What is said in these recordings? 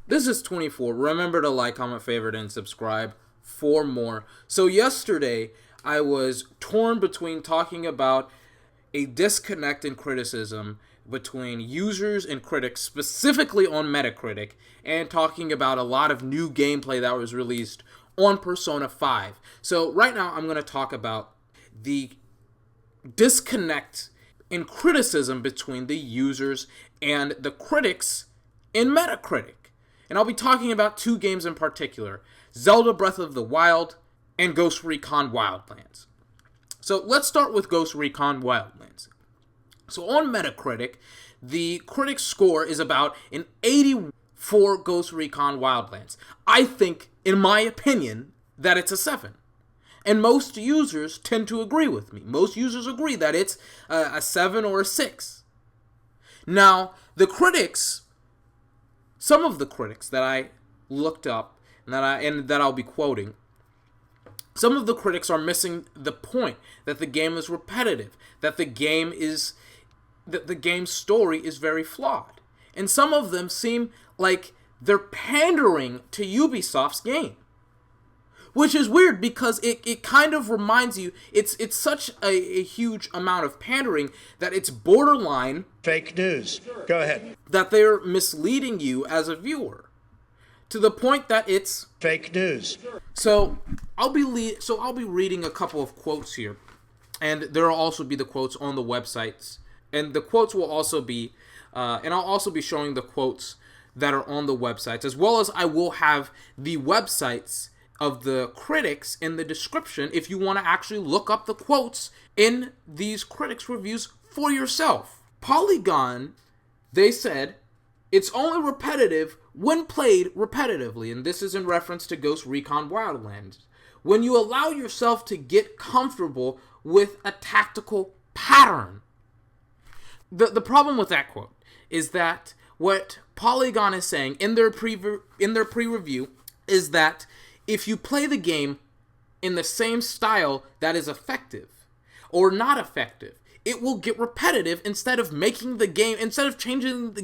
This is 24. Remember to like, comment, favorite, and subscribe for more. So yesterday, I was torn between talking about a disconnect in criticism between users and critics, specifically on Metacritic, and talking about a lot of new gameplay that was released on Persona 5. So right now, I'm going to talk about the disconnect in criticism between the users and the critics in Metacritic. And I'll be talking about two games in particular, Zelda Breath of the Wild and Ghost Recon Wildlands. So let's start with Ghost Recon Wildlands. So on Metacritic, the critic score is about an 80 for Ghost Recon Wildlands. I think, in my opinion, that it's a 7. And most users tend to agree with me. Most users agree that it's a 7 or a 6. Now, the critics, some of the critics that I looked up and that I'll be quoting, some of the critics are missing the point that the game is repetitive, that the game's story is very flawed. And some of them seem like they're pandering to Ubisoft's game. Which is weird because it kind of reminds you, it's such a huge amount of pandering that it's borderline fake news. Go ahead. That they're misleading you as a viewer to the point that it's fake news. So I'll be reading a couple of quotes here, and there'll also be the quotes on the websites, and the quotes will also be, and I'll also be showing the quotes that are on the websites, as well as I will have the websites of the critics in the description if you want to actually look up the quotes in these critics' reviews for yourself. Polygon, they said, it's only repetitive when played repetitively, and this is in reference to Ghost Recon Wildlands. When you allow yourself to get comfortable with a tactical pattern. The problem with that quote is that what Polygon is saying in their pre-review is that if you play the game in the same style that is effective or not effective, it will get repetitive instead of changing the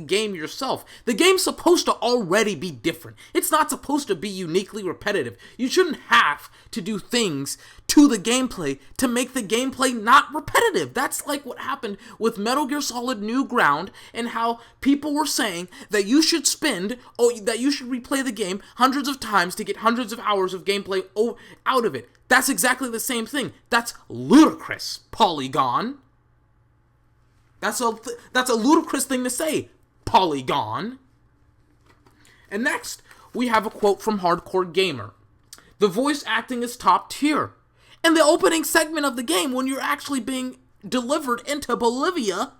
game yourself. The game's supposed to already be different. It's not supposed to be uniquely repetitive. You shouldn't have to do things to the gameplay to make the gameplay not repetitive. That's like what happened with Metal Gear Solid New Ground, and how people were saying that you should replay the game hundreds of times to get hundreds of hours of gameplay out of it. That's exactly the same thing. That's ludicrous, Polygon. That's a ludicrous thing to say, Polygon. And next, we have a quote from Hardcore Gamer. The voice acting is top tier. In the opening segment of the game, when you're actually being delivered into Bolivia,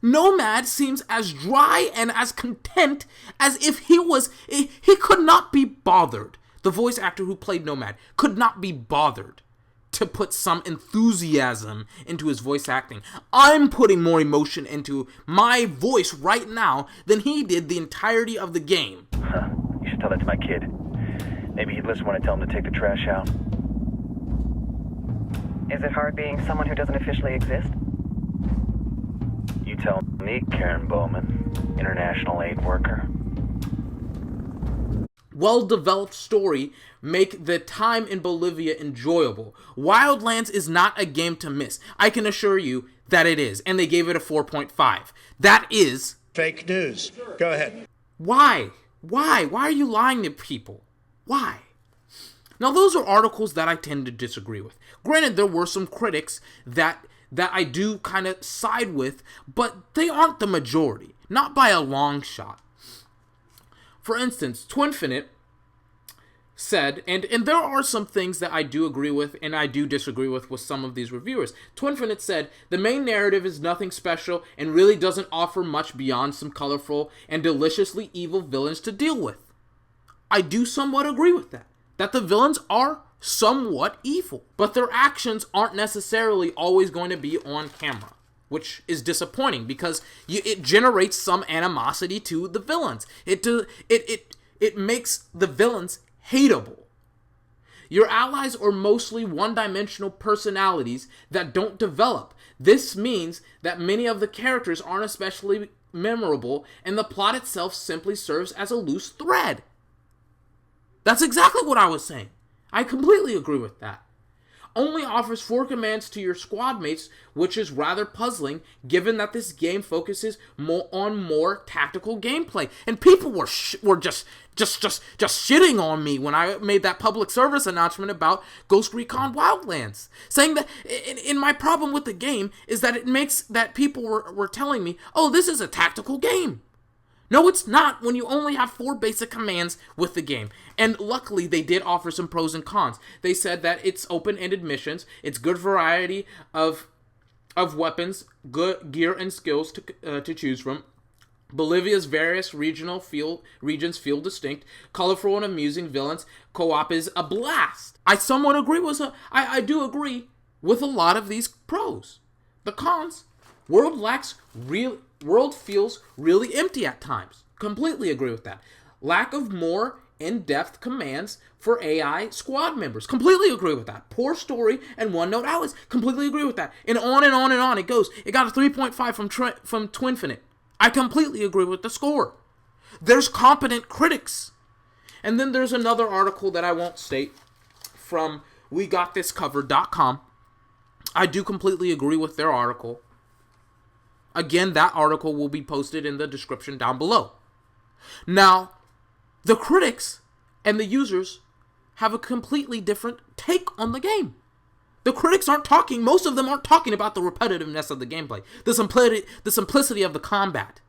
Nomad seems as dry and as content as if he could not be bothered. The voice actor who played Nomad could not be bothered to put some enthusiasm into his voice acting. I'm putting more emotion into my voice right now than he did the entirety of the game. Huh. You should tell that to my kid. Maybe he'd listen when I tell him to take the trash out. Is it hard being someone who doesn't officially exist? You tell me, Karen Bowman, international aid worker. Well-developed story make the time in Bolivia enjoyable. Wildlands is not a game to miss. I can assure you that it is, and they gave it a 4.5. That is fake news. Go ahead. Why? Why are you lying to people? Why? Now, those are articles that I tend to disagree with. Granted, there were some critics that I do kind of side with, but they aren't the majority. Not by a long shot. For instance, Twinfinite said, and there are some things that I do agree with and I do disagree with some of these reviewers. Twinfinite said, the main narrative is nothing special and really doesn't offer much beyond some colorful and deliciously evil villains to deal with. I do somewhat agree with that the villains are somewhat evil, but their actions aren't necessarily always going to be on camera, which is disappointing because it generates some animosity to the villains. It makes the villains hateable. Your allies are mostly one-dimensional personalities that don't develop. This means that many of the characters aren't especially memorable, and the plot itself simply serves as a loose thread. That's exactly what I was saying. I completely agree with that. Only offers 4 commands to your squad mates, which is rather puzzling given that this game focuses on more tactical gameplay. And people were just shitting on me when I made that public service announcement about Ghost Recon Wildlands, saying that in my problem with the game is that it makes that people were telling me, "Oh, this is a tactical game." No, it's not when you only have 4 basic commands with the game. And luckily, they did offer some pros and cons. They said that it's open-ended missions, it's good variety of weapons, good gear and skills to choose from. Bolivia's various regions feel distinct, colorful and amusing villains. Co-op is a blast. I somewhat agree with I do agree with a lot of these pros. The cons: World feels really empty at times. Completely agree with that. Lack of more in-depth commands for AI squad members. Completely agree with that. Poor story and one-note allies. Completely agree with that. And on and on and on it goes. It got a 3.5 from Twinfinite. I completely agree with the score. There's competent critics. And then there's another article that I won't state from WeGotThisCovered.com. I do completely agree with their article. Again, that article will be posted in the description down below. Now, the critics and the users have a completely different take on the game. The critics most of them aren't talking about the repetitiveness of the gameplay, the simplicity of the combat.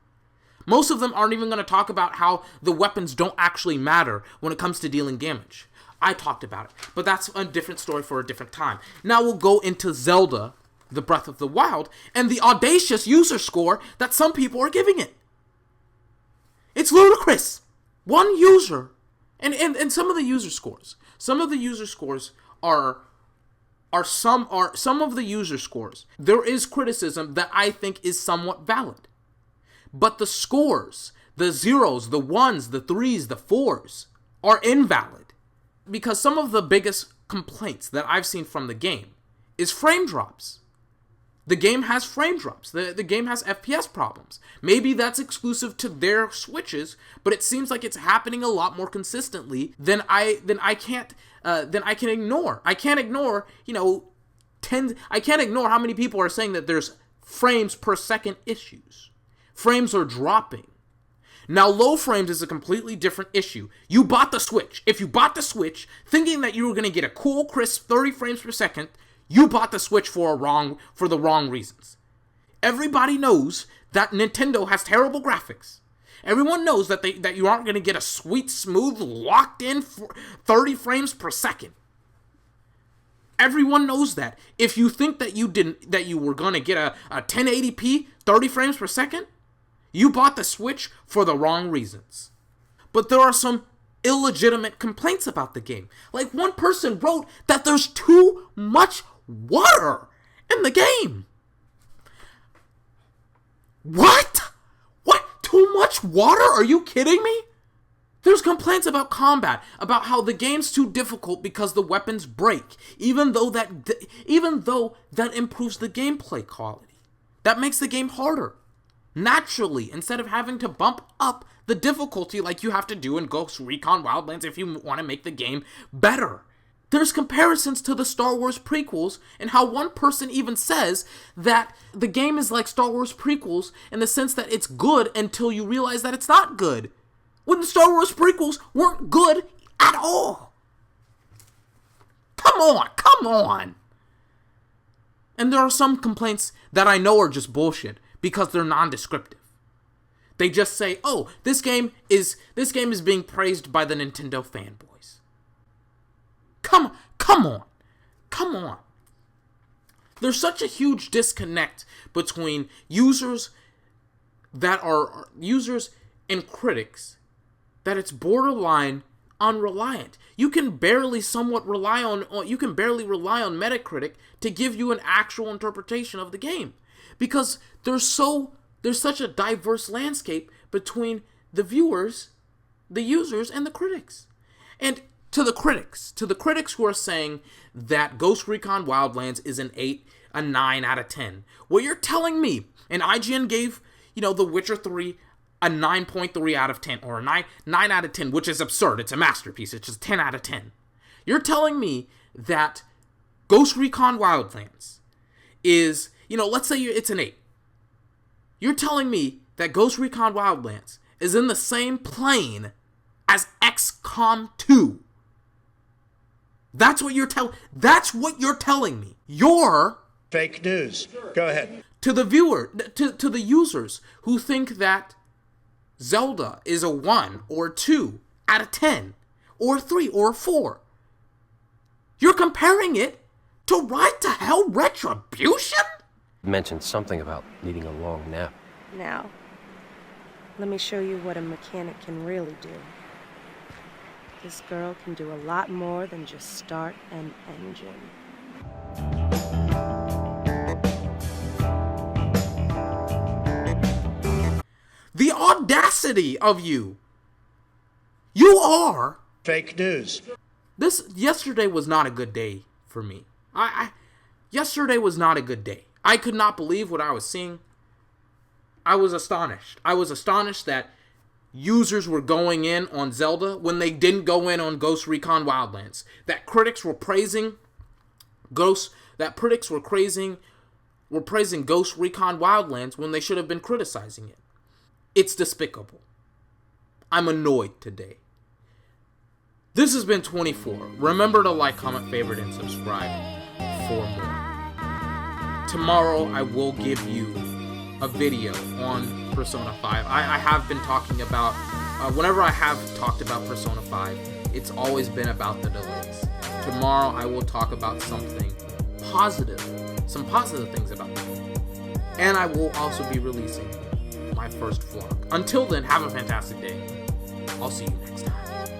Most of them aren't even going to talk about how the weapons don't actually matter when it comes to dealing damage. I talked about it, but that's a different story for a different time. Now we'll go into Zelda, the Breath of the Wild, and the audacious user score that some people are giving it. It's ludicrous. One user, and some of the user scores. Some of the user scores are some of the user scores. There is criticism that I think is somewhat valid. But the scores, the 0s, the 1s, the 3s, the 4s, are invalid. Because some of the biggest complaints that I've seen from the game is frame drops. The game has frame drops. The game has FPS problems. Maybe that's exclusive to their Switches, but it seems like it's happening a lot more consistently than I can ignore. I can't ignore, I can't ignore how many people are saying that there's frames per second issues. Frames are dropping. Now, low frames is a completely different issue. You bought the Switch. If you bought the Switch thinking that you were going to get a cool, crisp 30 frames per second, you bought the Switch for the wrong reasons. Everybody knows that Nintendo has terrible graphics. Everyone knows that you aren't going to get a sweet, smooth, locked-in 30 frames per second. Everyone knows that. If you think that you were going to get a 1080p 30 frames per second, you bought the Switch for the wrong reasons. But there are some illegitimate complaints about the game. Like, one person wrote that there's too much water in the game. What? Too much water? Are you kidding me? There's complaints about combat, about how the game's too difficult because the weapons break, even though that improves the gameplay quality. That makes the game harder. Naturally, instead of having to bump up the difficulty like you have to do in Ghost Recon Wildlands if you want to make the game better. There's comparisons to the Star Wars prequels, and how one person even says that the game is like Star Wars prequels in the sense that it's good until you realize that it's not good. When the Star Wars prequels weren't good at all. Come on. And there are some complaints that I know are just bullshit because they're non-descriptive. They just say, "Oh, this game is being praised by the Nintendo fanboys." Come on. There's such a huge disconnect between users and critics that it's borderline unreliant. You can barely rely on Metacritic to give you an actual interpretation of the game, because there's such a diverse landscape between the viewers, the users, and the critics. And to the critics who are saying that Ghost Recon Wildlands is an 8, a 9 out of 10, well, you're telling me, and IGN gave The Witcher 3 a 9.3 out of 10 or a 9 out of 10, which is absurd. It's a masterpiece. It's just 10 out of 10. You're telling me that Ghost Recon Wildlands is, let's say it's an 8. You're telling me that Ghost Recon Wildlands is in the same plane as XCOM 2. That's what you're telling me. You're Fake news. Go ahead. to the viewer, to the users who think that Zelda is a 1 or 2 out of 10 or 3 or 4. You're comparing it to Ride to Hell Retribution? Mentioned something about needing a long nap. Now, let me show you what a mechanic can really do. This girl can do a lot more than just start an engine. The audacity of you! You are... Fake news. Yesterday was not a good day for me. Yesterday was not a good day. I could not believe what I was seeing. I was astonished. I was astonished that users were going in on Zelda when they didn't go in on Ghost Recon Wildlands. That critics were praising Ghost Recon Wildlands when they should have been criticizing it. It's despicable. I'm annoyed today. This has been 24. Remember to like, comment, favorite, and subscribe for more. Tomorrow I will give you a video on Persona 5. I have been talking about, whenever I have talked about Persona 5, it's always been about the delays. Tomorrow I will talk about something positive, some positive things about the game. And I will also be releasing my first vlog. Until then, have a fantastic day. I'll see you next time.